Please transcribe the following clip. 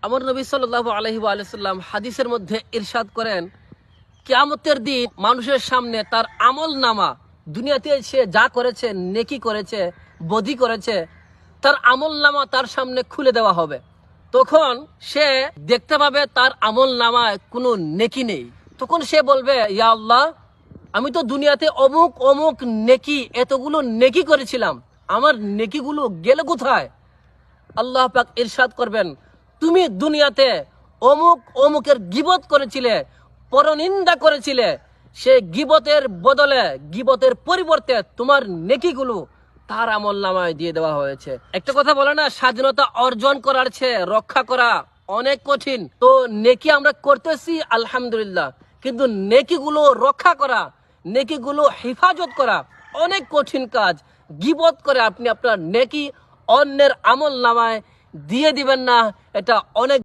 আমার নবী সাল্লাল্লাহু আলাইহি ওয়া সাল্লাম হাদিসের মধ্যে ইরশাদ করেন, কিয়ামতের দিন মানুষের সামনে তার আমল নামা, দুনিয়াতে সে যা করেছে, নেকি করেছে, বদি করেছে, তার আমল নামা তার সামনে খুলে দেওয়া হবে। তখন সে দেখতে পাবে তার আমল নামায় কোনো নেকি নেই। তখন সে বলবে, ইয়া আল্লাহ, আমি তো দুনিয়াতে অমুক অমুক নেকি, এতগুলো নেকি করেছিলাম, আমার নেকিগুলো গেল কোথায়? আল্লাহ পাক ইরশাদ করবেন, তুমি দুনিয়াতে অমুক অমুকের গীবত করেছিলে, পরনিন্দা করেছিলে, সে গীবতের বদলে, গীবতের পরিবর্তে তোমার নেকিগুলো তার আমল নামায় দিয়ে দেওয়া হয়েছে। একটা কথা বলে না, স্বাধীনতা অর্জন করার চেয়ে রক্ষা করা অনেক কঠিন। তো নেকি আমরা করতেছি আলহামদুলিল্লাহ, কিন্তু নেকিগুলো রক্ষা করা, নেকিগুলো হেফাজত করা অনেক কঠিন কাজ। গীবত করে আপনি আপনার নেকি অন্যের আমল নামায় দিয়ে দিবেন না, এটা অনেক